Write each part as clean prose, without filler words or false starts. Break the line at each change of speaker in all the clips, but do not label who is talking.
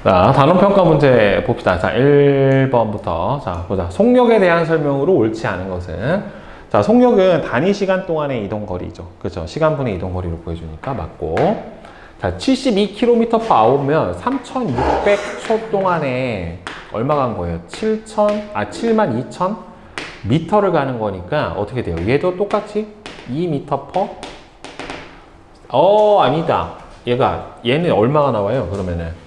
자, 단원 평가 문제 봅시다. 자, 1번부터. 자, 보자. 속력에 대한 설명으로 옳지 않은 것은. 자, 속력은 단위 시간 동안의 이동 거리죠. 그렇죠. 시간분의 이동 거리로 보여주니까 맞고. 자, 72km/h면 3,600초 동안에 얼마 간 거예요? 72,000m를 가는 거니까 어떻게 돼요? 얘도 똑같이 2m/. 아니다. 얘는 얼마가 나와요? 그러면은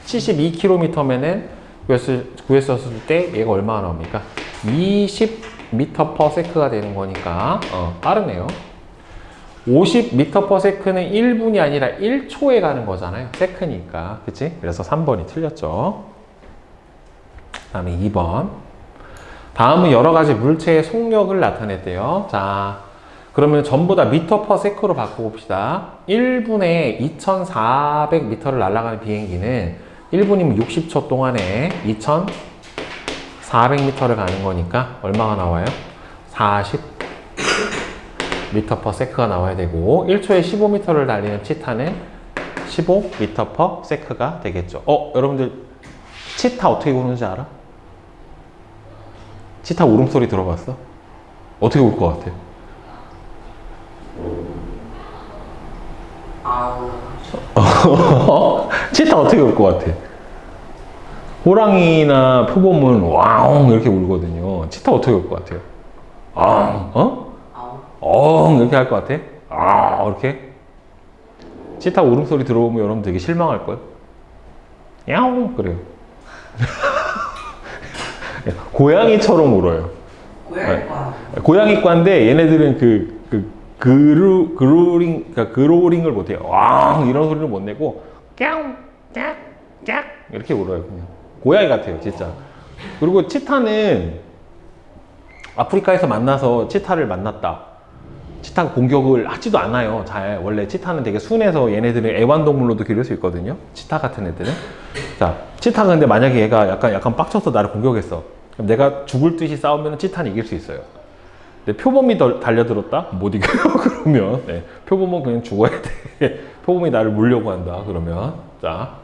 72km면은 구했었을 때 얘가 얼마가 나옵니까? 20m/s가 되는 거니까 빠르네요. 50m/s는 1분이 아니라 1초에 가는 거잖아요. 세크니까. 그치? 그래서 3번이 틀렸죠. 다음에 2번. 다음은 여러 가지 물체의 속력을 나타냈대요. 자, 그러면 전부 다 m/s로 바꿔봅시다. 1분에 2,400m를 날아가는 비행기는 1분이면 60초 동안에 2,400m를 가는 거니까 얼마가 나와요? 40m/s가 나와야 되고 1초에 15m를 달리는 치타는 15m/s가 되겠죠. 여러분들 치타 어떻게 우는지 알아? 치타 울음소리 들어봤어? 어떻게 울 것 같아? 치타 어떻게 울 것 같아? 호랑이나 표범은 와웅 이렇게 울거든요. 치타 어떻게 울 것 같아요? 이렇게 할 것 같아? 이렇게? 치타 울음소리 들어보면 여러분 되게 실망할걸? 야옹 그래요. 고양이처럼 울어요. 고양이과인데 얘네들은 그로링을 못해요. 왕 이런 소리를 못 내고 깍 이렇게 울어요. 그냥 고양이 같아요, 진짜. 그리고 치타는 아프리카에서 만나서 치타를 만났다. 치타가 공격을 하지도 않아요. 잘 원래 치타는 되게 순해서 얘네들은 애완동물로도 기를 수 있거든요. 치타 같은 애들은. 자, 치타가 근데 만약에 얘가 약간 빡쳐서 나를 공격했어. 그럼 내가 죽을 듯이 싸우면 치타는 이길 수 있어요. 근데 표범이 달려들었다? 못 이겨요. 그러면 표범은 그냥 죽어야 돼. 표범이 나를 물려고 한다. 그러면 자,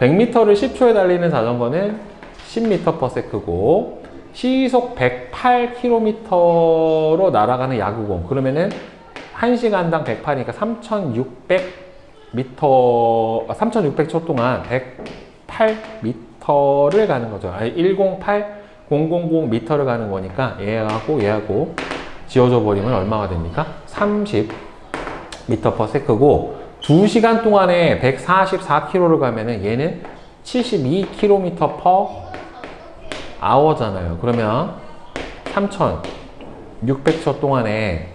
100m를 10초에 달리는 자전거는 10m/s고 시속 108km로 날아가는 야구공. 그러면은 1시간당 108이니까 3,600초 동안 108m를 가는 거죠. 108000m를 가는 거니까 얘하고 지워져 버리면 얼마가 됩니까? 30m/s고 2시간 동안에 144km를 가면은 얘는 72km/h잖아요. 그러면 3600초 동안에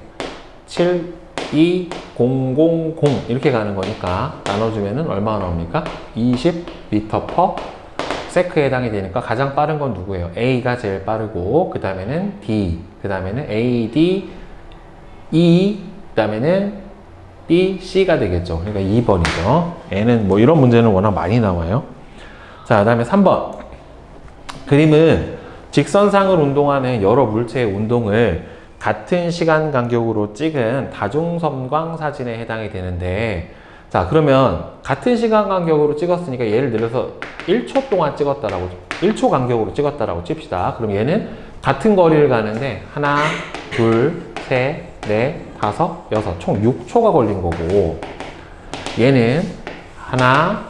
72000 이렇게 가는 거니까 나눠주면은 얼마가 나옵니까? 20m/s에 해당이 되니까 가장 빠른 건 누구예요? A가 제일 빠르고 그 다음에는 D, 그 다음에는 A, D, E, 그 다음에는 B, C가 되겠죠. 그러니까 2번이죠. 얘는 뭐 이런 문제는 워낙 많이 나와요. 자, 그 다음에 3번. 그림은 직선상을 운동하는 여러 물체의 운동을 같은 시간 간격으로 찍은 다중섬광 사진에 해당이 되는데, 자, 그러면 같은 시간 간격으로 찍었으니까 예를 들어서 1초 동안 찍었다라고, 1초 간격으로 찍었다라고 칩시다. 그럼 얘는 같은 거리를 가는데 하나, 둘, 셋, 넷, 다섯, 여섯, 총 6초가 걸린 거고, 얘는 하나,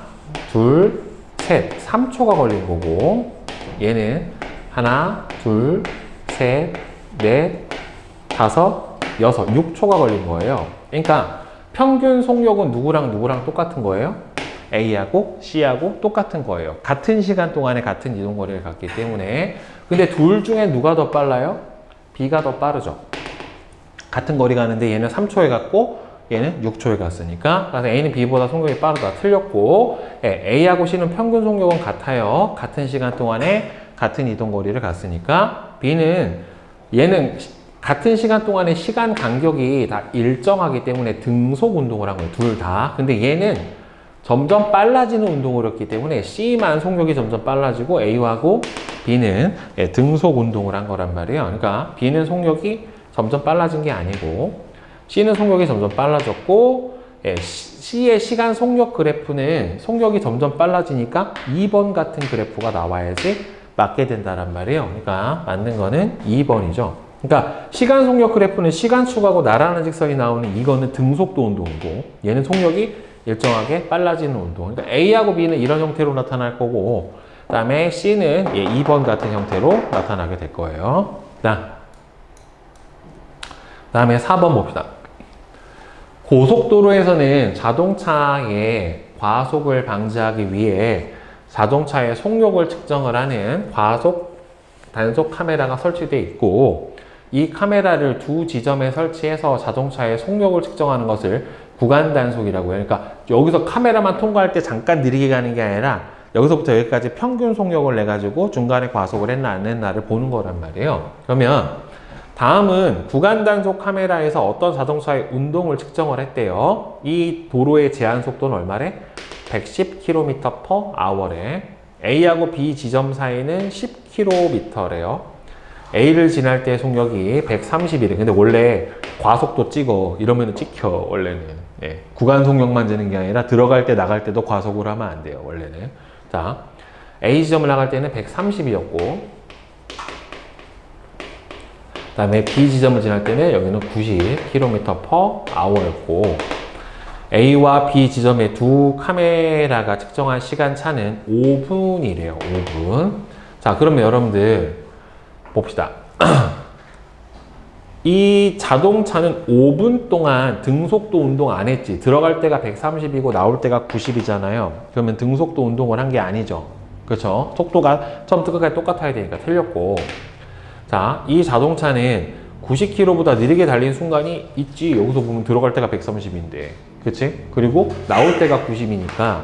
둘, 셋, 3초가 걸린 거고, 얘는 하나, 둘, 셋, 넷, 다섯, 여섯, 6초가 걸린 거예요. 그러니까 평균 속력은 누구랑 똑같은 거예요? A하고 C하고 똑같은 거예요. 같은 시간 동안에 같은 이동거리를 갔기 때문에. 근데 둘 중에 누가 더 빨라요? B가 더 빠르죠. 같은 거리 가는데 얘는 3초에 갔고 얘는 6초에 갔으니까. 그래서 A는 B보다 속력이 빠르다. 틀렸고, A하고 C는 평균 속력은 같아요. 같은 시간 동안에 같은 이동거리를 갔으니까. B는 얘는 같은 시간 동안에 시간 간격이 다 일정하기 때문에 등속 운동을 한 거예요. 둘 다. 근데 얘는 점점 빨라지는 운동을 했기 때문에 C만 속력이 점점 빨라지고 A하고 B는 등속 운동을 한 거란 말이에요. 그러니까 B는 속력이 점점 빨라진 게 아니고 C는 속력이 점점 빨라졌고 C의 시간 속력 그래프는 속력이 점점 빨라지니까 2번 같은 그래프가 나와야지 맞게 된다란 말이에요. 그러니까 맞는 거는 2번이죠. 그러니까 시간 속력 그래프는 시간축하고 나란한 직선이 나오는 이거는 등속도 운동이고 얘는 속력이 일정하게 빨라지는 운동. 그러니까 A하고 B는 이런 형태로 나타날 거고 그 다음에 C는 2번 같은 형태로 나타나게 될 거예요. 그 다음에 4번 봅시다. 고속도로에서는 자동차의 과속을 방지하기 위해 자동차의 속력을 측정을 하는 과속 단속 카메라가 설치되어 있고 이 카메라를 두 지점에 설치해서 자동차의 속력을 측정하는 것을 구간 단속이라고 해요. 그러니까 여기서 카메라만 통과할 때 잠깐 느리게 가는 게 아니라 여기서부터 여기까지 평균 속력을 내가지고 중간에 과속을 했나 안 했나를 보는 거란 말이에요. 그러면 다음은 구간 단속 카메라에서 어떤 자동차의 운동을 측정을 했대요. 이 도로의 제한 속도는 얼마래? 110km/h래. A하고 B 지점 사이는 10km래요. A를 지날 때 속력이 130이래. 근데 원래 과속도 찍어. 이러면 찍혀, 원래는. 구간 속력만 재는 게 아니라 들어갈 때 나갈 때도 과속을 하면 안 돼요, 원래는. 자, A 지점을 나갈 때는 130이었고, 그 다음에 B 지점을 지날 때는 여기는 90km/h였고, A와 B 지점의 두 카메라가 측정한 시간 차는 5분이래요. 5분. 자, 그러면 여러분들 봅시다. 이 자동차는 5분 동안 등속도 운동 안 했지. 들어갈 때가 130이고 나올 때가 90이잖아요. 그러면 등속도 운동을 한 게 아니죠. 그렇죠? 속도가 처음부터 끝까지 똑같아야 되니까 틀렸고. 자, 이 자동차는 90km보다 느리게 달린 순간이 있지. 여기서 보면 들어갈 때가 130인데. 그치? 그리고 나올 때가 90이니까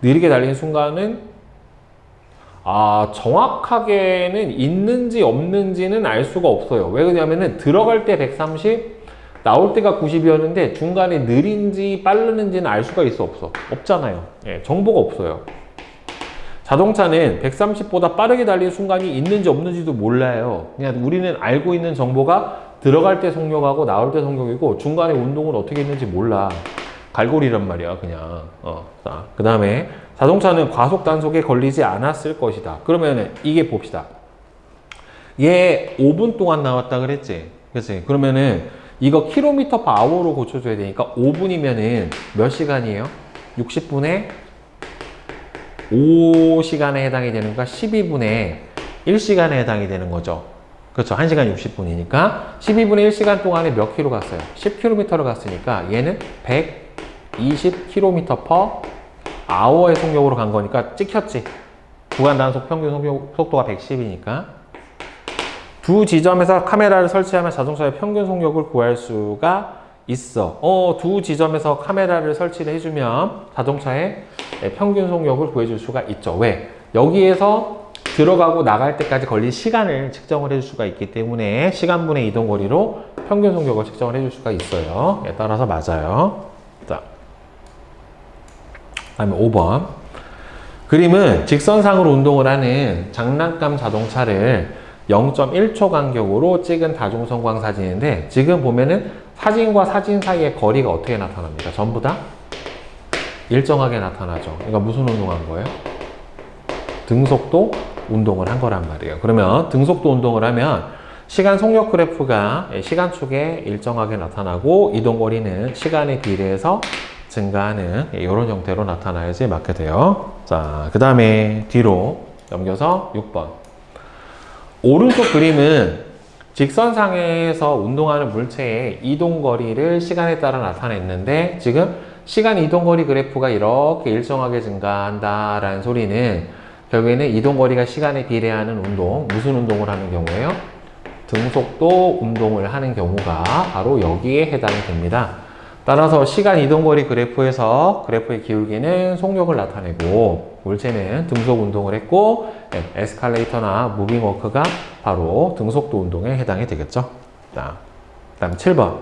느리게 달린 순간은 정확하게는 있는지 없는지는 알 수가 없어요. 왜 그러냐면은 들어갈 때 130, 나올 때가 90이었는데 중간에 느린지 빠르는지는 알 수가 있어 없어? 없잖아요. 정보가 없어요. 자동차는 130보다 빠르게 달린 순간이 있는지 없는지도 몰라요. 그냥 우리는 알고 있는 정보가 들어갈 때 속력하고 나올 때 속력이고 중간에 운동은 어떻게 있는지 몰라. 갈고리란 말이야, 그냥. 그 다음에 자동차는 과속 단속에 걸리지 않았을 것이다. 그러면은 이게 봅시다. 얘 5분 동안 나왔다 그랬지? 그치? 그러면은 이거 km/h로 고쳐줘야 되니까 5분이면은 몇 시간이에요? 60분에 5시간에 해당이 되는 거가 12분에 1시간에 해당이 되는 거죠. 그렇죠. 1시간 60분이니까 12분의 1시간 동안에 몇 킬로 갔어요? 10km를 갔으니까 얘는 120km/h의 속력으로 간 거니까 찍혔지. 구간 단속 평균 속도가 110이니까 두 지점에서 카메라를 설치하면 자동차의 평균 속력을 구할 수가 있어. 두 지점에서 카메라를 설치를 해주면 자동차의 평균 속력을 구해줄 수가 있죠. 왜? 여기에서 들어가고 나갈 때까지 걸린 시간을 측정을 해줄 수가 있기 때문에 시간분의 이동거리로 평균 속력을 측정을 해줄 수가 있어요. 따라서 맞아요. 자, 다음에 5번. 그림은 직선상으로 운동을 하는 장난감 자동차를 0.1초 간격으로 찍은 다중성광 사진인데 지금 보면은 사진과 사진 사이의 거리가 어떻게 나타납니까? 전부 다 일정하게 나타나죠. 그러니까 무슨 운동한 거예요? 등속도 운동을 한 거란 말이에요. 그러면 등속도 운동을 하면 시간 속력 그래프가 시간축에 일정하게 나타나고 이동거리는 시간에 비례해서 증가하는 이런 형태로 나타나야지 맞게 돼요. 자, 그 다음에 뒤로 넘겨서 6번. 오른쪽 그림은 직선상에서 운동하는 물체의 이동거리를 시간에 따라 나타냈는데 지금 시간 이동거리 그래프가 이렇게 일정하게 증가한다라는 소리는 결국에는 이동거리가 시간에 비례하는 운동, 무슨 운동을 하는 경우예요? 등속도 운동을 하는 경우가 바로 여기에 해당이 됩니다. 따라서 시간 이동거리 그래프에서 그래프의 기울기는 속력을 나타내고 물체는 등속 운동을 했고 에스컬레이터나 무빙워크가 바로 등속도 운동에 해당이 되겠죠. 자, 그 다음 7번.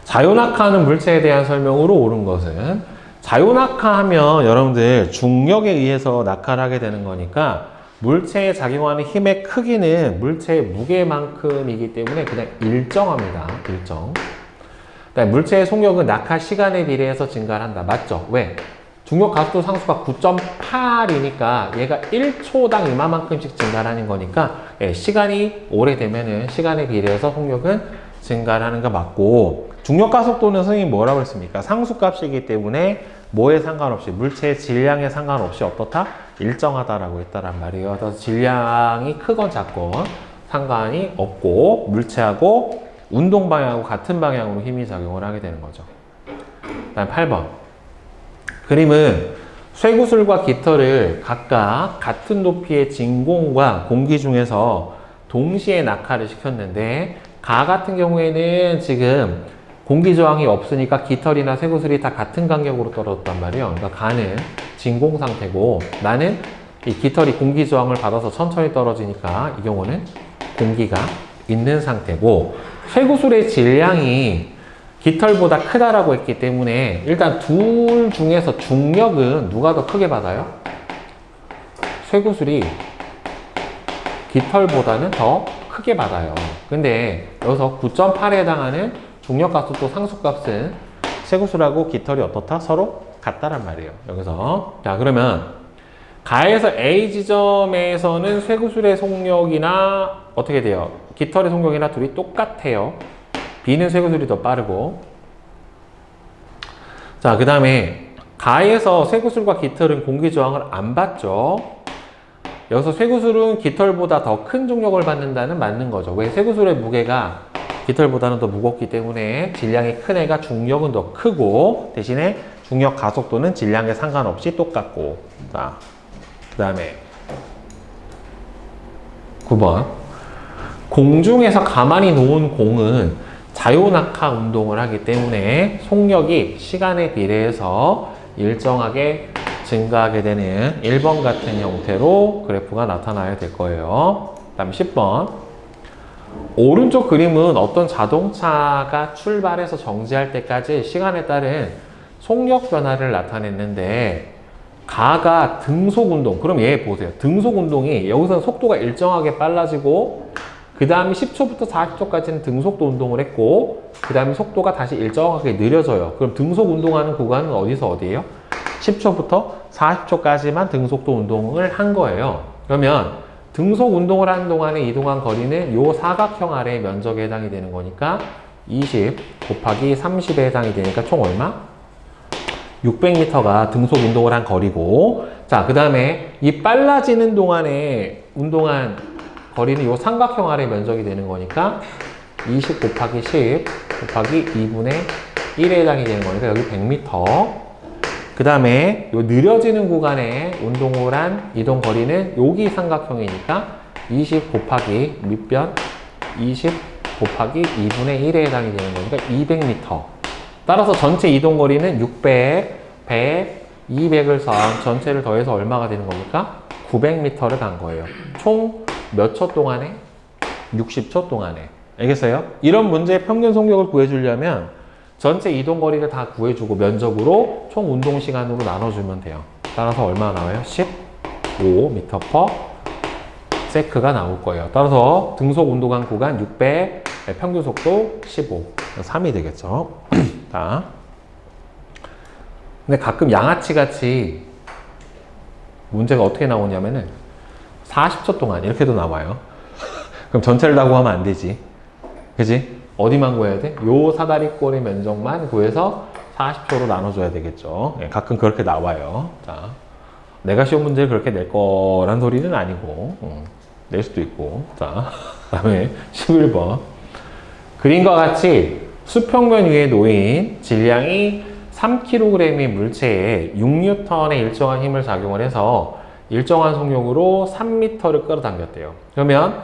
자유낙하하는 물체에 대한 설명으로 옳은 것은 자유낙하하면 여러분들 중력에 의해서 낙하를 하게 되는 거니까 물체에 작용하는 힘의 크기는 물체의 무게만큼이기 때문에 그냥 일정합니다. 일정. 그 물체의 속력은 낙하 시간에 비례해서 증가를 한다. 맞죠? 왜? 중력 가속도 상수가 9.8이니까 얘가 1초당 이만큼씩 증가를 하는 거니까 예, 시간이 오래되면은 시간에 비례해서 속력은 증가를 하는 거 맞고, 중력 가속도는 선생님이 뭐라고 했습니까? 상수값이기 때문에 뭐에 상관없이, 물체의 질량에 상관없이 어떻다? 일정하다라고 했다란 말이에요. 그래서 질량이 크건 작건 상관이 없고 물체하고 운동 방향하고 같은 방향으로 힘이 작용을 하게 되는 거죠. 다음 8번. 그림은 쇠구슬과 깃털을 각각 같은 높이의 진공과 공기 중에서 동시에 낙하를 시켰는데, 가 같은 경우에는 지금 공기 저항이 없으니까 깃털이나 쇠구슬이 다 같은 간격으로 떨어졌단 말이에요. 그러니까 가는 진공 상태고, 나는 이 깃털이 공기 저항을 받아서 천천히 떨어지니까 이 경우는 공기가 있는 상태고, 쇠구슬의 질량이 깃털보다 크다라고 했기 때문에 일단 둘 중에서 중력은 누가 더 크게 받아요? 쇠구슬이 깃털보다는 더 크게 받아요. 근데 여기서 9.8에 해당하는 중력 가속도 상수값은 쇠구슬하고 깃털이 어떻다? 서로 같다란 말이에요. 여기서 자, 그러면 가에서 A 지점에서는 쇠구슬의 속력이나 어떻게 돼요? 깃털의 속력이나 둘이 똑같아요. B는 쇠구슬이 더 빠르고. 자, 그 다음에 가에서 쇠구슬과 깃털은 공기 저항을 안 받죠. 여기서 쇠구슬은 깃털보다 더 큰 중력을 받는다는 맞는 거죠. 왜? 쇠구슬의 무게가 깃털보다는 더 무겁기 때문에 질량이 큰 애가 중력은 더 크고, 대신에 중력 가속도는 질량에 상관없이 똑같고. 자, 그 다음에 9번. 공중에서 가만히 놓은 공은 자유낙하 운동을 하기 때문에 속력이 시간에 비례해서 일정하게 증가하게 되는 1번 같은 형태로 그래프가 나타나야 될 거예요. 그 다음 10번. 오른쪽 그림은 어떤 자동차가 출발해서 정지할 때까지 시간에 따른 속력 변화를 나타냈는데, 가가 등속 운동, 그럼 얘 보세요. 등속 운동이 여기서는 속도가 일정하게 빨라지고, 그 다음에 10초부터 40초까지는 등속도 운동을 했고, 그 다음에 속도가 다시 일정하게 느려져요. 그럼 등속 운동하는 구간은 어디서 어디예요? 10초부터 40초까지만 등속도 운동을 한 거예요. 그러면 등속 운동을 하는 동안에 이동한 거리는 요 사각형 아래의 면적에 해당이 되는 거니까 20 곱하기 30에 해당이 되니까 총 얼마? 600m가 등속 운동을 한 거리고, 자, 그 다음에 이 빨라지는 동안에 운동한 거리는 요 삼각형 아래 면적이 되는 거니까 20 곱하기 10 곱하기 2분의 1에 해당이 되는 거니까 여기 100m. 그 다음에 요 느려지는 구간에 운동을 한 이동 거리는 여기 삼각형이니까 20 곱하기 밑변 20 곱하기 2분의 1에 해당이 되는 거니까 200m. 따라서 전체 이동 거리는 600, 100, 200을 전체를 더해서 얼마가 되는 겁니까? 900m를 간 거예요. 총 몇 초 동안에? 60초 동안에. 알겠어요? 이런 문제의 평균 속력을 구해주려면 전체 이동 거리를 다 구해주고 면적으로 총 운동 시간으로 나눠주면 돼요. 따라서 얼마 나와요? 15m/s가 나올 거예요. 따라서 등속 운동한 구간 600, 평균 속도 15, 3이 되겠죠. 자, 근데 가끔 양아치 같이 문제가 어떻게 나오냐면은 40초 동안 이렇게도 나와요. 그럼 전체를 다 구하면 안 되지. 그지? 어디만 구해야 돼? 요 사다리꼴의 면적만 구해서 40초로 나눠줘야 되겠죠. 예, 가끔 그렇게 나와요. 자, 내가 시험 문제를 그렇게 낼 거란 소리는 아니고, 낼 수도 있고. 자, 그 다음에 11번. 그림과 같이 수평면 위에 놓인 질량이 3kg의 물체에 6N의 일정한 힘을 작용을 해서 일정한 속력으로 3m를 끌어당겼대요. 그러면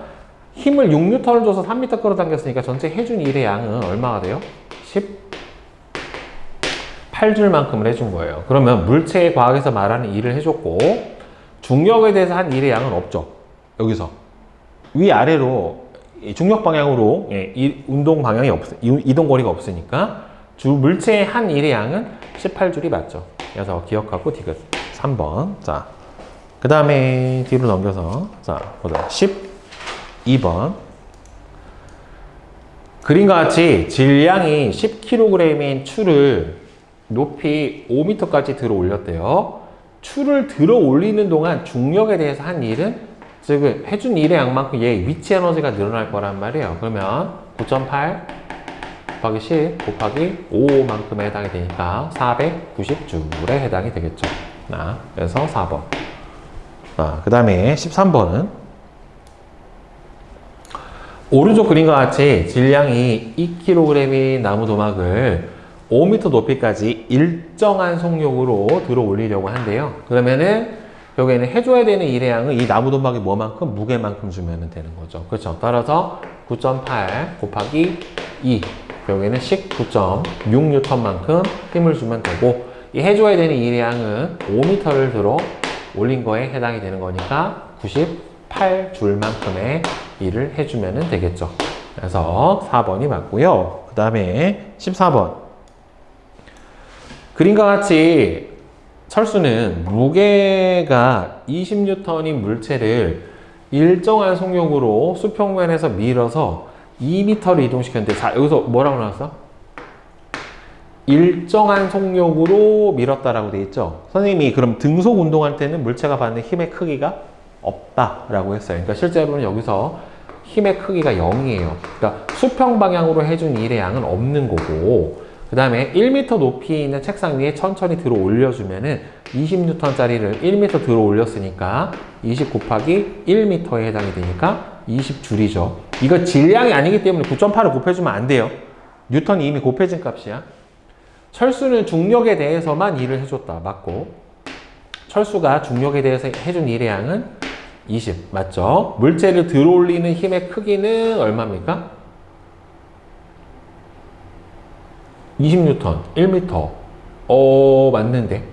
힘을 6N을 줘서 3m 끌어당겼으니까 전체 해준 일의 양은 얼마가 돼요? 18줄만큼을 해준 거예요. 그러면 물체의 과학에서 말하는 일을 해줬고, 중력에 대해서 한 일의 양은 없죠. 여기서 위아래로 중력 방향으로 운동 방향이 이동 거리가 없으니까 물체의 한 일의 양은 18줄이 맞죠. 그래서 기억하고 디귿 3번. 자, 그 다음에 뒤로 넘겨서 자 보자. 12번. 그림과 같이 질량이 10kg인 추를 높이 5m까지 들어 올렸대요. 추를 들어 올리는 동안 중력에 대해서 한 일은, 즉 해준 일의 양만큼 얘 위치 에너지가 늘어날 거란 말이에요. 그러면 9.8 곱하기 10 곱하기 5만큼에 해당이 되니까 490줄에 해당이 되겠죠. 그래서 4번. 그 다음에 13번은 오른쪽 그림과 같이 질량이 2kg인 나무 도막을 5m 높이까지 일정한 속력으로 들어 올리려고 한대요. 그러면은 여기에는 해줘야 되는 일의 양은 이 나무 도막이 뭐만큼? 무게만큼 주면 되는 거죠. 그렇죠. 따라서 9.8 곱하기 2, 여기에는 19.6N만큼 힘을 주면 되고, 이 해줘야 되는 일의 양은 5m를 들어 올린 거에 해당이 되는 거니까 98줄만큼의 일을 해주면 되겠죠. 그래서 4번이 맞고요. 그 다음에 14번. 그림과 같이 철수는 무게가 20N인 물체를 일정한 속력으로 수평면에서 밀어서 2m를 이동시켰는데, 자, 여기서 뭐라고 나왔어? 일정한 속력으로 밀었다라고 되어 있죠. 선생님이 그럼 등속 운동할 때는 물체가 받는 힘의 크기가 없다라고 했어요. 그러니까 실제로는 여기서 힘의 크기가 0이에요. 그러니까 수평 방향으로 해준 일의 양은 없는 거고, 그 다음에 1m 높이 있는 책상 위에 천천히 들어 올려주면은 20N짜리를 1m 들어 올렸으니까 20 곱하기 1m에 해당이 되니까 20줄이죠. 이거 질량이 아니기 때문에 9.8을 곱해주면 안 돼요. 뉴턴이 이미 곱해진 값이야. 철수는 중력에 대해서만 일을 해줬다. 맞고. 철수가 중력에 대해서 해준 일의 양은 20. 맞죠? 물체를 들어 올리는 힘의 크기는 얼마입니까? 20N, 1m. 맞는데.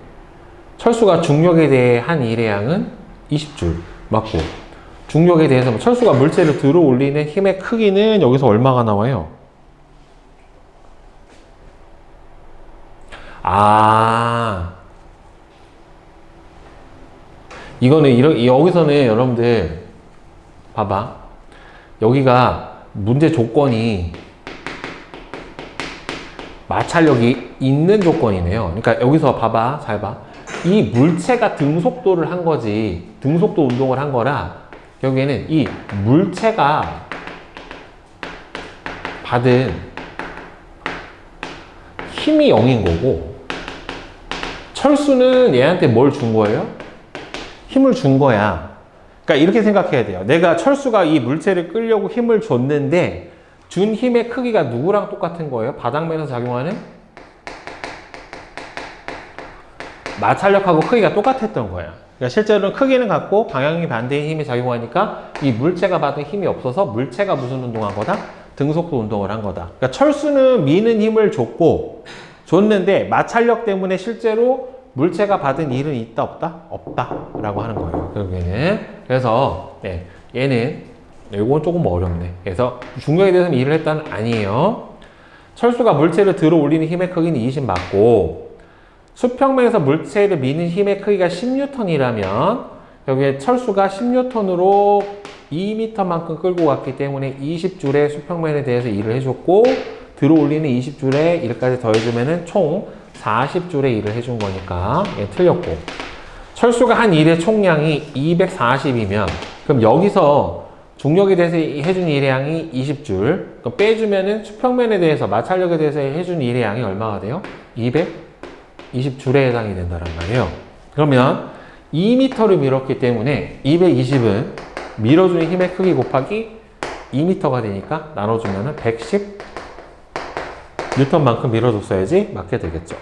철수가 중력에 대해 한 일의 양은 20줄. 맞고. 중력에 대해서 철수가 물체를 들어 올리는 힘의 크기는 여기서 얼마가 나와요? 이거는 여기서는 여러분들 봐봐. 여기가 문제 조건이 마찰력이 있는 조건이네요. 그러니까 여기서 봐봐. 잘 봐. 이 물체가 등속도를 한 거지, 등속도 운동을 한 거라, 여기에는 이 물체가 받은 힘이 0인 거고, 철수는 얘한테 뭘 준 거예요? 힘을 준 거야. 그러니까 이렇게 생각해야 돼요. 내가 철수가 이 물체를 끌려고 힘을 줬는데 준 힘의 크기가 누구랑 똑같은 거예요? 바닥면에서 작용하는 마찰력하고 크기가 똑같았던 거야. 그러니까 실제로는 크기는 같고 방향이 반대의 힘이 작용하니까 이 물체가 받은 힘이 없어서 물체가 무슨 운동한 거다? 등속도 운동을 한 거다. 그러니까 철수는 미는 힘을 줬는데 마찰력 때문에 실제로 물체가 받은 일은 있다 없다? 없다라고 하는 거예요. 결국에는. 그래서 얘는 이건 조금 어렵네. 그래서 중력에 대해서 일을 했다는 아니에요. 철수가 물체를 들어 올리는 힘의 크기는 20 맞고, 수평면에서 물체를 미는 힘의 크기가 10N이라면 여기에 철수가 10N으로 2m만큼 끌고 갔기 때문에 20줄의 수평면에 대해서 일을 해줬고, 들어 올리는 20줄에 일까지 더해주면은 총 40줄의 일을 해준 거니까 틀렸고, 철수가 한 일의 총량이 240이면 그럼 여기서 중력에 대해서 해준 일의 양이 20줄, 그럼 빼주면은 수평면에 대해서 마찰력에 대해서 해준 일의 양이 얼마가 돼요? 220줄에 해당이 된다는 말이에요. 그러면 2m를 밀었기 때문에 220은 밀어주는 힘의 크기 곱하기 2m가 되니까 나눠주면은 110 뉴턴만큼 밀어줬어야지 맞게 되겠죠.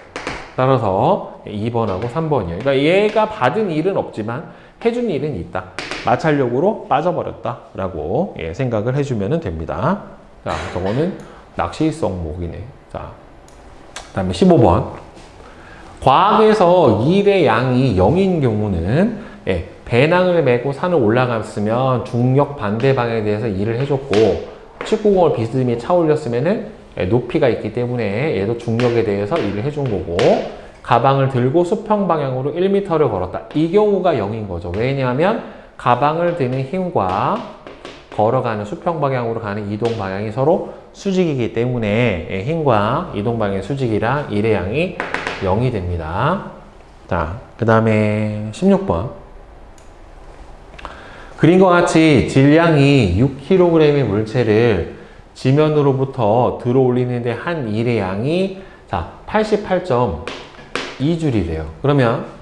따라서 2번하고 3번이에요. 그러니까 얘가 받은 일은 없지만 해준 일은 있다. 마찰력으로 빠져버렸다라고 생각을 해주면 됩니다. 자, 저거는 낚시성 목이네. 자, 그 다음에 15번. 과학에서 일의 양이 0인 경우는 배낭을 메고 산을 올라갔으면 중력 반대 방향에 대해서 일을 해줬고, 축구공을 비스듬히 차 올렸으면은 높이가 있기 때문에 얘도 중력에 대해서 일을 해준 거고, 가방을 들고 수평 방향으로 1m를 걸었다. 이 경우가 0인 거죠. 왜냐하면 가방을 드는 힘과 걸어가는 수평 방향으로 가는 이동 방향이 서로 수직이기 때문에 힘과 이동 방향의 수직이랑 일의 양이 0이 됩니다. 자, 그 다음에 16번. 그림과 같이 질량이 6kg의 물체를 지면으로부터 들어 올리는데 한 일의 양이 자 88.2줄이래요. 그러면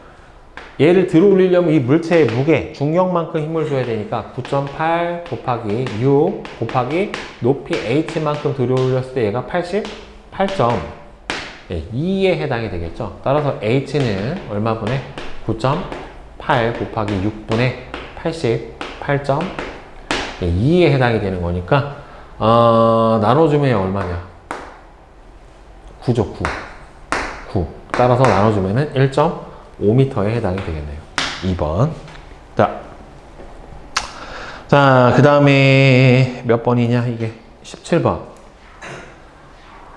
얘를 들어 올리려면 이 물체의 무게, 중력만큼 힘을 줘야 되니까 9.8 곱하기 6 곱하기 높이 h만큼 들어 올렸을 때 얘가 88.2에 해당이 되겠죠. 따라서 h는 얼마분의 9.8 곱하기 6분의 88.2에 해당이 되는 거니까 나눠주면 얼마냐? 9죠, 9. 따라서 나눠주면은 1.5m에 해당이 되겠네요. 2번. 자, 그 다음에 몇 번이냐, 이게? 17번.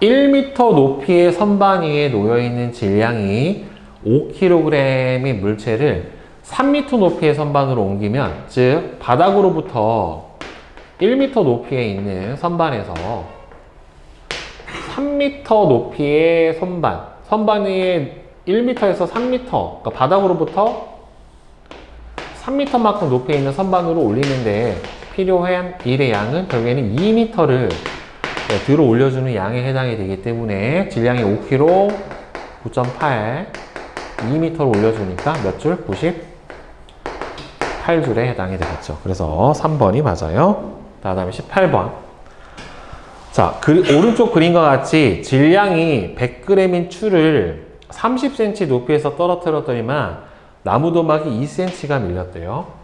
1m 높이의 선반 위에 놓여있는 질량이 5kg의 물체를 3m 높이의 선반으로 옮기면, 즉, 바닥으로부터 1m 높이에 있는 선반에서 3m 높이의 선반 위에 1m에서 3m, 그러니까 바닥으로부터 3m만큼 높이에 있는 선반으로 올리는데 필요한 일의 양은 결국에는 2m를 들어 올려주는 양에 해당이 되기 때문에 질량이 5kg, 9.8, 2m를 올려주니까 몇 줄? 98줄에 해당이 되겠죠. 그래서 3번이 맞아요. 다음에 18번. 자, 오른쪽 그림과 같이 질량이 100g인 추를 30cm 높이에서 떨어뜨렸더니만 나무도막이 2cm가 밀렸대요.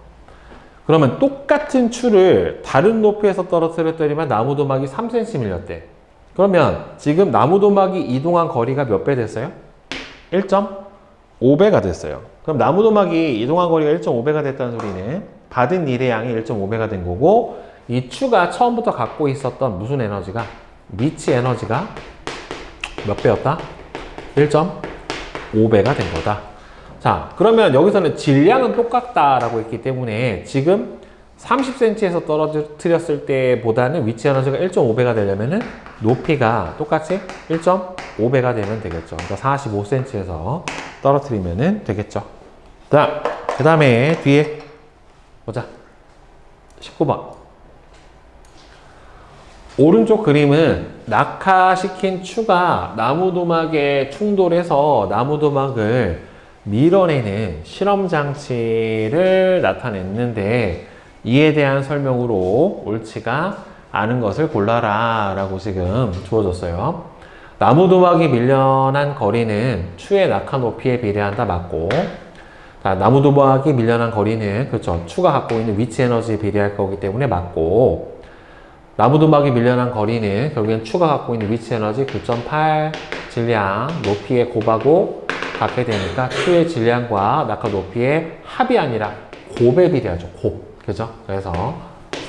그러면 똑같은 추를 다른 높이에서 떨어뜨렸더니만 나무도막이 3cm 밀렸대. 그러면 지금 나무도막이 이동한 거리가 몇 배 됐어요? 1.5배가 됐어요. 그럼 나무도막이 이동한 거리가 1.5배가 됐다는 소리는 받은 일의 양이 1.5배가 된 거고, 이 추가 처음부터 갖고 있었던 무슨 에너지가? 미치 에너지가 몇 배였다? 1.5배가 된 거다. 자, 그러면 여기서는 질량은 똑같다라고 했기 때문에 지금 30cm에서 떨어뜨렸을 때보다는 위치 에너지가 1.5배가 되려면은 높이가 똑같이 1.5배가 되면 되겠죠. 그러니까 45cm에서 떨어뜨리면 되겠죠. 자, 그 다음에 뒤에 보자. 19번. 오른쪽 그림은 낙하시킨 추가 나무도막에 충돌해서 나무도막을 밀어내는 실험장치를 나타냈는데 이에 대한 설명으로 옳지가 않은 것을 골라라 라고 지금 주어졌어요. 나무도막이 밀려난 거리는 추의 낙하 높이에 비례한다. 맞고, 자, 나무도막이 밀려난 거리는 그렇죠, 추가 갖고 있는 위치 에너지에 비례할 거기 때문에 맞고, 나무도막이 밀려난 거리는 결국엔 추가 갖고 있는 위치 에너지 9.8 질량 높이에 곱하고 갖게 되니까 추의 질량과 낙하 높이의 합이 아니라 곱에 비례하죠. 곱. 그죠? 그래서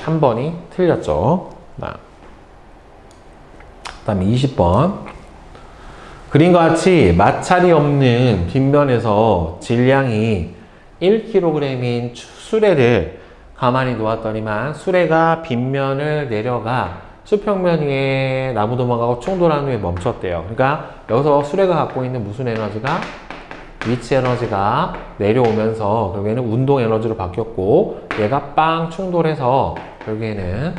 3번이 틀렸죠. 그 다음에 20번. 그림과 같이 마찰이 없는 빗면에서 질량이 1kg인 수레를 가만히 놓았더니만 수레가 빗면을 내려가 수평면 위에 나무도막하고 충돌한 후에 멈췄대요. 그러니까 여기서 수레가 갖고 있는 무슨 에너지가? 위치 에너지가 내려오면서 결국에는 운동 에너지로 바뀌었고, 얘가 빵 충돌해서 결국에는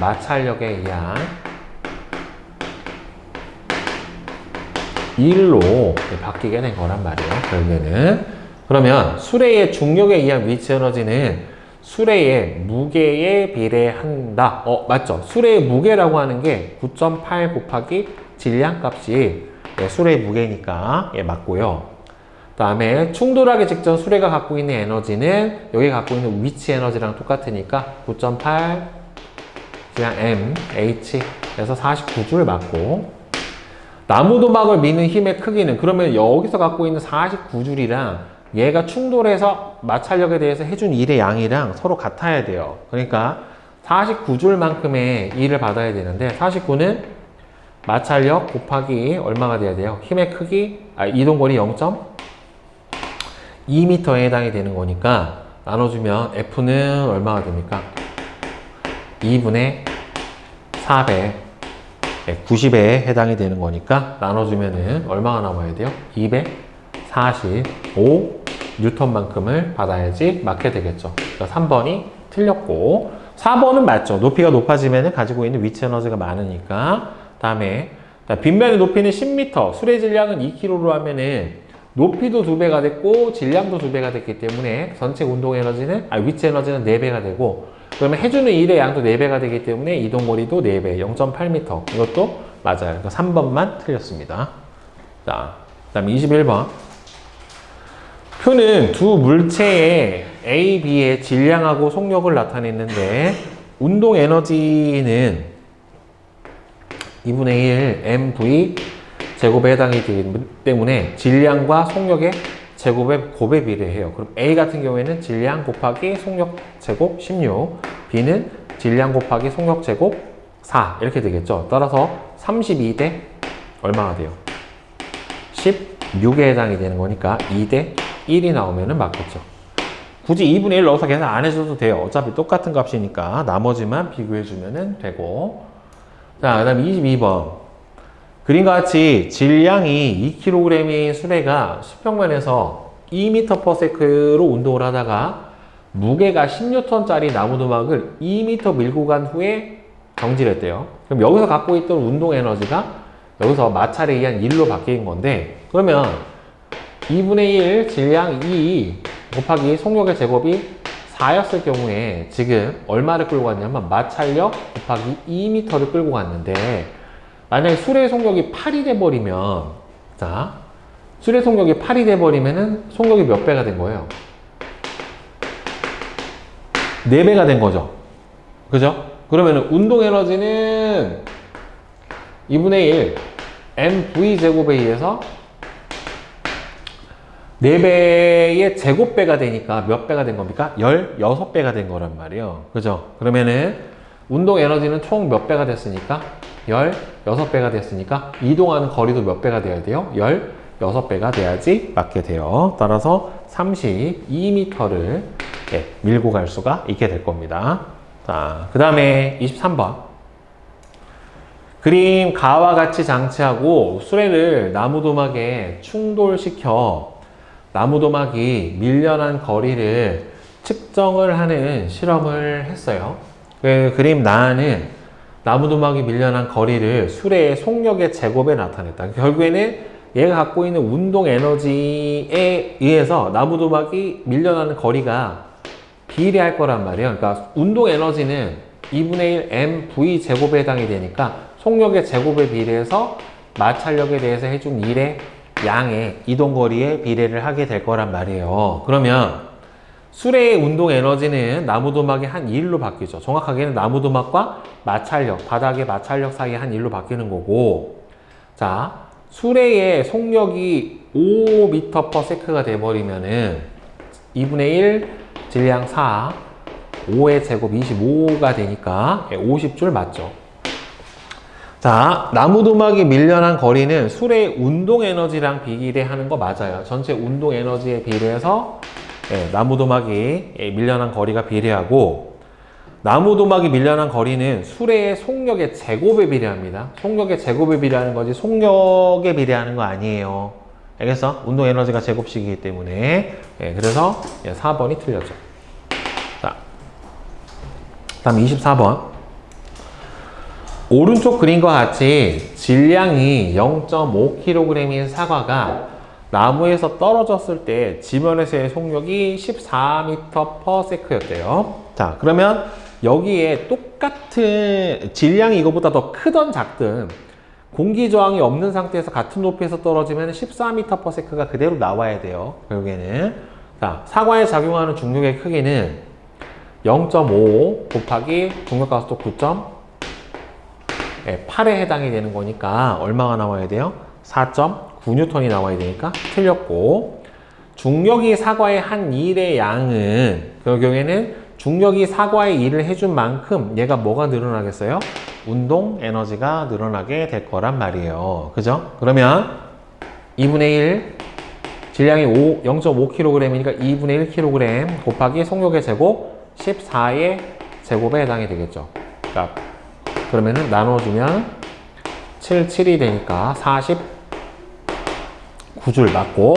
마찰력에 의한 1로 바뀌게 된 거란 말이에요. 결국에는. 그러면 수레의 중력에 의한 위치 에너지는 수레의 무게에 비례한다. 맞죠? 수레의 무게라고 하는 게 9.8 곱하기 질량 값이 수레의 무게니까 맞고요. 그 다음에 충돌하기 직전 수레가 갖고 있는 에너지는 여기 갖고 있는 위치 에너지랑 똑같으니까 9.8 질량 m, h 그래서 49줄 맞고, 나무도막을 미는 힘의 크기는 그러면 여기서 갖고 있는 49줄이랑 얘가 충돌해서 마찰력에 대해서 해준 일의 양이랑 서로 같아야 돼요. 그러니까 49줄만큼의 일을 받아야 되는데 49는 마찰력 곱하기 얼마가 돼야 돼요? 힘의 크기, 이동거리 0.2m에 해당이 되는 거니까 나눠주면 F는 얼마가 됩니까? 2분의 4배 90에 해당이 되는 거니까 나눠주면은 얼마가 나와야 돼요? 245 뉴턴만큼을 받아야지 맞게 되겠죠. 그러니까 3번이 틀렸고 4번은 맞죠. 높이가 높아지면 가지고 있는 위치 에너지가 많으니까. 다음에 빗면의 높이는 10m, 수레 질량은 2kg로 하면은 높이도 2배가 됐고 질량도 2배가 됐기 때문에 전체 운동 에너지는 위치 에너지는 4배가 되고, 그러면 해주는 일의 양도 4배가 되기 때문에 이동거리도 4배, 0.8m. 이것도 맞아요. 그러니까 3번만 틀렸습니다. 자, 그 다음에 21번. 표는 두 물체의 A, B의 질량하고 속력을 나타냈는데 운동 에너지는 2분의 1 mv 제곱에 해당이 되기 때문에 질량과 속력의 제곱의 곱에 비례해요. 그럼 A 같은 경우에는 질량 곱하기 속력 제곱 16, B는 질량 곱하기 속력 제곱 4 이렇게 되겠죠. 따라서 32대 얼마가 돼요? 16에 해당이 되는 거니까 2대 1이 나오면 맞겠죠. 굳이 2분의 1 넣어서 계산 안 해줘도 돼요. 어차피 똑같은 값이니까 나머지만 비교해주면 되고. 자, 그 다음에 22번. 그림과 같이 질량이 2kg인 수레가 수평면에서 2m/s로 운동을 하다가 무게가 10N짜리 나무도막을 2m 밀고 간 후에 정지했대요. 그럼 여기서 갖고 있던 운동 에너지가 여기서 마찰에 의한 1로 바뀐 건데, 그러면 2분의 1 질량 2 곱하기 속력의 제곱이 4였을 경우에 지금 얼마를 끌고 갔냐면 마찰력 곱하기 2m를 끌고 갔는데, 만약에 수레의 속력이 8이 돼버리면, 자, 수레 속력이 8이 돼버리면은 속력이 몇 배가 된 거예요? 4배가 된 거죠. 그죠? 그러면은 운동 에너지는 2분의 1 mv 제곱에 의해서 4배의 제곱배가 되니까 몇 배가 된 겁니까? 16배가 된 거란 말이에요. 그죠? 그러면은 운동 에너지는 총 몇 배가 됐으니까? 16배가 됐으니까 이동하는 거리도 몇 배가 돼야 돼요? 16배가 돼야지 맞게 돼요. 따라서 32m를 밀고 갈 수가 있게 될 겁니다. 자, 그 다음에 23번. 그림 가와 같이 장치하고 수레를 나무도막에 충돌시켜 나무도막이 밀려난 거리를 측정을 하는 실험을 했어요. 그 그림 나는 나무도막이 밀려난 거리를 수레의 속력의 제곱에 나타냈다. 결국에는 얘가 갖고 있는 운동 에너지에 의해서 나무도막이 밀려나는 거리가 비례할 거란 말이에요. 그러니까 운동 에너지는 2분의 1 mv 제곱에 해당이 되니까 속력의 제곱에 비례해서 마찰력에 대해서 해준 일의 양의 이동거리에 비례를 하게 될 거란 말이에요. 그러면 수레의 운동 에너지는 나무도막의 한 2일로 바뀌죠. 정확하게는 나무도막과 마찰력, 바닥의 마찰력 사이의 한 1로 바뀌는 거고, 자, 수레의 속력이 5m/s가 돼버리면은 2분의 1 질량 4, 5의 제곱 25가 되니까 50줄 맞죠. 자, 나무도막이 밀려난 거리는 수레의 운동 에너지랑 비례하는 거 맞아요. 전체 운동 에너지에 비례해서 나무도막이 밀려난 거리가 비례하고, 나무도막이 밀려난 거리는 수레의 속력의 제곱에 비례합니다. 속력의 제곱에 비례하는 거지 속력에 비례하는 거 아니에요. 알겠어? 운동 에너지가 제곱식이기 때문에. 그래서 4번이 틀렸죠. 자, 다음 24번. 오른쪽 그림과 같이 질량이 0.5kg인 사과가 나무에서 떨어졌을 때 지면에서의 속력이 14m/s였대요. 자, 그러면 여기에 똑같은 질량이 이거보다 더 크든 작든 공기 저항이 없는 상태에서 같은 높이에서 떨어지면 14m/s가 그대로 나와야 돼요. 결국에는. 자, 사과에 작용하는 중력의 크기는 0.5 곱하기 중력 가속도 9.8에 해당이 되는 거니까 얼마가 나와야 돼요? 4.9N이 나와야 되니까 틀렸고, 중력이 사과의 한 일의 양은 그 경우에는 중력이 사과의 일을 해준 만큼 얘가 뭐가 늘어나겠어요? 운동 에너지가 늘어나게 될 거란 말이에요. 그죠? 그러면 2분의 1 질량이 0.5kg이니까 2분의 1kg 곱하기 속력의 제곱 14의 제곱에 해당이 되겠죠. 값. 그러면은 나눠주면 7, 7이 되니까 49줄 맞고,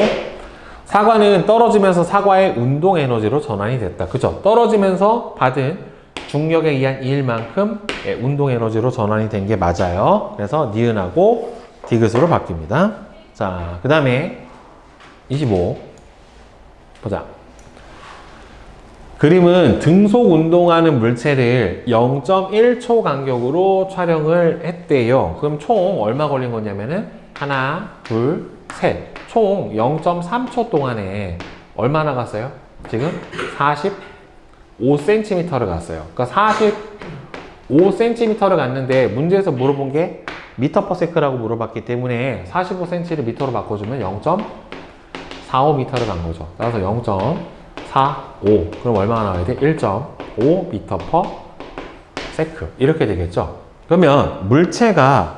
사과는 떨어지면서 사과의 운동 에너지로 전환이 됐다. 그죠? 떨어지면서 받은 중력에 의한 일만큼 운동 에너지로 전환이 된 게 맞아요. 그래서 니은하고 디귿으로 바뀝니다. 자, 그 다음에 25 보자. 그림은 등속 운동하는 물체를 0.1초 간격으로 촬영을 했대요. 그럼 총 얼마 걸린 거냐면은 하나, 둘, 셋. 총 0.3초 동안에 얼마나 갔어요? 지금 45cm를 갔어요. 그러니까 45cm를 갔는데 문제에서 물어본 게 미터 퍼 세크라고 물어봤기 때문에 45cm를 미터로 바꿔주면 0.45m를 간 거죠. 따라서 0.45. 그럼 얼마나 나와야 돼? 1.5 미터 퍼 세크. 이렇게 되겠죠. 그러면 물체가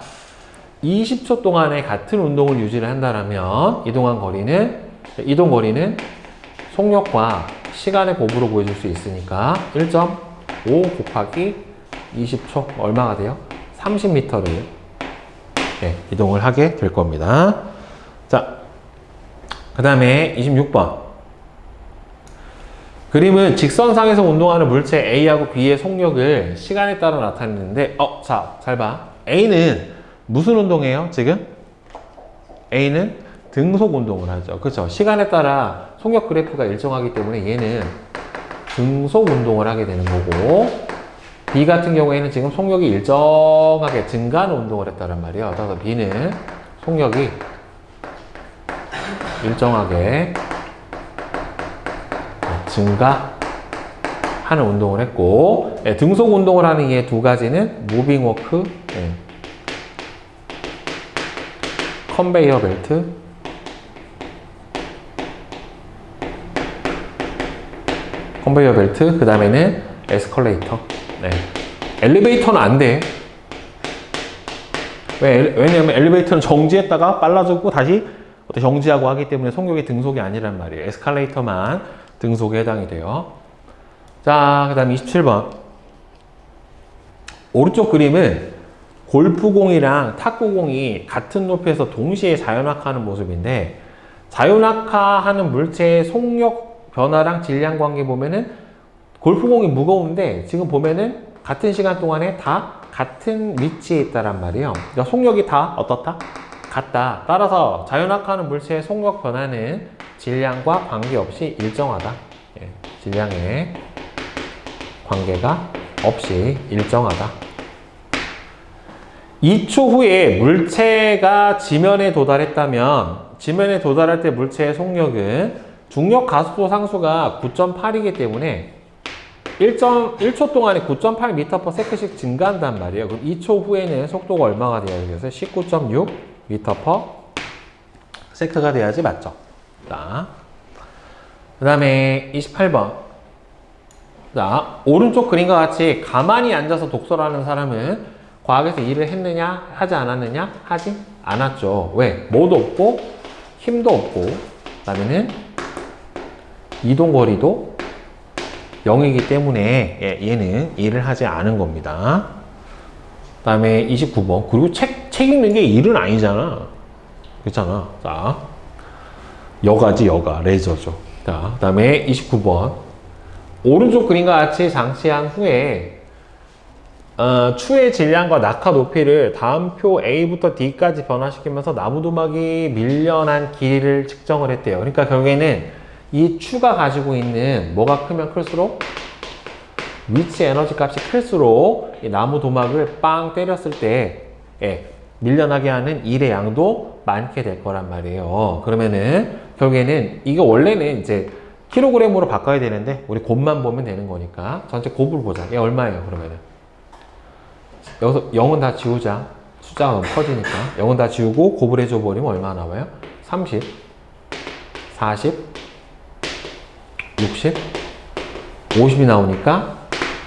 20초 동안에 같은 운동을 유지를 한다면 이동 거리는 속력과 시간의 곱으로 보여줄 수 있으니까 1.5 곱하기 20초 얼마가 돼요? 30m를 이동을 하게 될 겁니다. 자, 그 다음에 26번. 그림은 직선상에서 운동하는 물체 A하고 B의 속력을 시간에 따라 나타내는데, 자, 잘 봐. A는 무슨 운동이에요, 지금? A는 등속 운동을 하죠. 그렇죠? 시간에 따라 속력 그래프가 일정하기 때문에 얘는 등속 운동을 하게 되는 거고, B 같은 경우에는 지금 속력이 일정하게 증가하는 운동을 했다는 말이에요. 따라서 B는 속력이 일정하게 증가하는 운동을 했고, 등속 운동을 하는 이 두 가지는 무빙 워크, 컨베이어 벨트, 그 다음에는 에스컬레이터. 엘리베이터는 안 돼. 왜냐면 엘리베이터는 정지했다가 빨라지고 다시 정지하고 하기 때문에 속력이 등속이 아니란 말이에요. 에스컬레이터만 등속에 해당이 돼요. 자, 그 다음 27번. 오른쪽 그림은 골프공이랑 탁구공이 같은 높이에서 동시에 자연낙하하는 모습인데, 자연낙하하는 물체의 속력 변화랑 질량 관계 보면은 골프공이 무거운데 지금 보면은 같은 시간 동안에 다 같은 위치에 있다란 말이에요. 그러니까 속력이 다 어떻다? 같다. 따라서 자연낙하하는 물체의 속력 변화는 질량과 관계없이 일정하다. 질량의 관계가 없이 일정하다. 2초 후에 물체가 지면에 도달했다면, 지면에 도달할 때 물체의 속력은 중력 가속도 상수가 9.8이기 때문에 1초 동안에 9.8m/s씩 증가한단 말이에요. 그럼 2초 후에는 속도가 얼마가 돼야 되겠어요? 19.6m/s가 돼야지 맞죠? 자, 그 다음에 28번. 자, 오른쪽 그림과 같이 가만히 앉아서 독서를 하는 사람은 과학에서 일을 했느냐, 하지 않았느냐? 하지 않았죠. 왜? 뭐도 없고, 힘도 없고, 그 다음에는 이동거리도 0이기 때문에 얘는 일을 하지 않은 겁니다. 그 다음에 29번. 그리고 책 읽는 게 일은 아니잖아. 그렇잖아. 자, 여가지, 여가. 레저죠. 자, 그 다음에 29번. 오른쪽 그림과 같이 장치한 후에 추의 질량과 낙하 높이를 다음 표 A부터 D까지 변화시키면서 나무도막이 밀려난 길이를 측정을 했대요. 그러니까 결국에는 이 추가 가지고 있는 뭐가 크면 클수록, 위치 에너지 값이 클수록 이 나무도막을 빵 때렸을 때 밀려나게 하는 일의 양도 많게 될 거란 말이에요. 그러면은 결국에는 이거 원래는 이제 킬로그램으로 바꿔야 되는데 우리 곱만 보면 되는 거니까 전체 곱을 보자. 얘 얼마예요, 그러면은? 여기서 0은 다 지우자. 숫자가 너무 커지니까 0은 다 지우고 곱을 해줘 버리면 얼마 나와요? 30, 40, 60, 50이 나오니까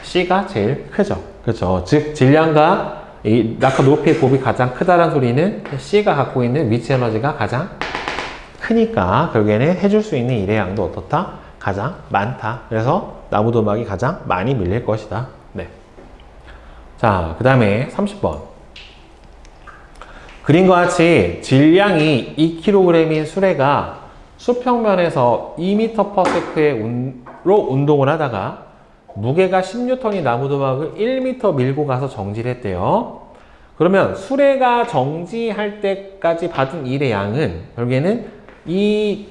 C가 제일 크죠. 그렇죠. 즉 질량과 이 낙하 높이의 곱이 가장 크다는 소리는 C가 갖고 있는 위치 에너지가 가장 크니까 결국에는 해줄 수 있는 일의 양도 어떻다? 가장 많다. 그래서 나무도막이 가장 많이 밀릴 것이다. 네. 자, 그 다음에 30번. 그림과 같이 질량이 2kg인 수레가 수평면에서 2m/s로 운동을 하다가 무게가 10N이 나무도막을 1m 밀고 가서 정지를 했대요. 그러면 수레가 정지할 때까지 받은 일의 양은 결국에는 이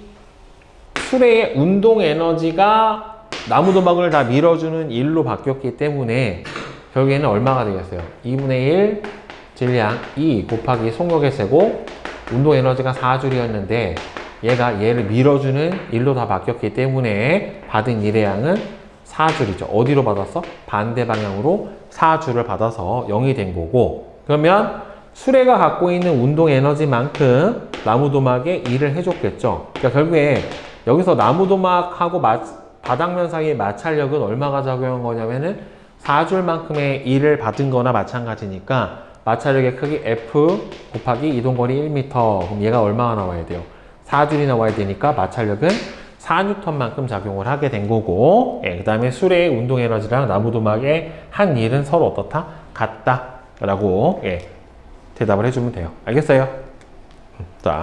수레의 운동 에너지가 나무도막을 다 밀어주는 일로 바뀌었기 때문에 결국에는 얼마가 되겠어요? 2분의 1 질량 2 곱하기 속력의 세고 운동 에너지가 4J였는데 얘가 얘를 밀어주는 일로 다 바뀌었기 때문에 받은 일의 양은 4J이죠. 어디로 받았어? 반대 방향으로 4J를 받아서 0이 된 거고, 그러면 수레가 갖고 있는 운동 에너지만큼 나무도막에 일을 해줬겠죠. 그러니까 결국에 여기서 나무도막하고 바닥면 사이의 마찰력은 얼마가 작용한 거냐면은 4줄만큼의 일을 받은 거나 마찬가지니까 마찰력의 크기 F 곱하기 이동거리 1m. 그럼 얘가 얼마가 나와야 돼요? 4줄이 나와야 되니까 마찰력은 4N만큼 작용을 하게 된 거고, 그 다음에 수레의 운동 에너지랑 나무도막의 한 일은 서로 어떻다? 같다 라고 대답을 해주면 돼요. 알겠어요? 자.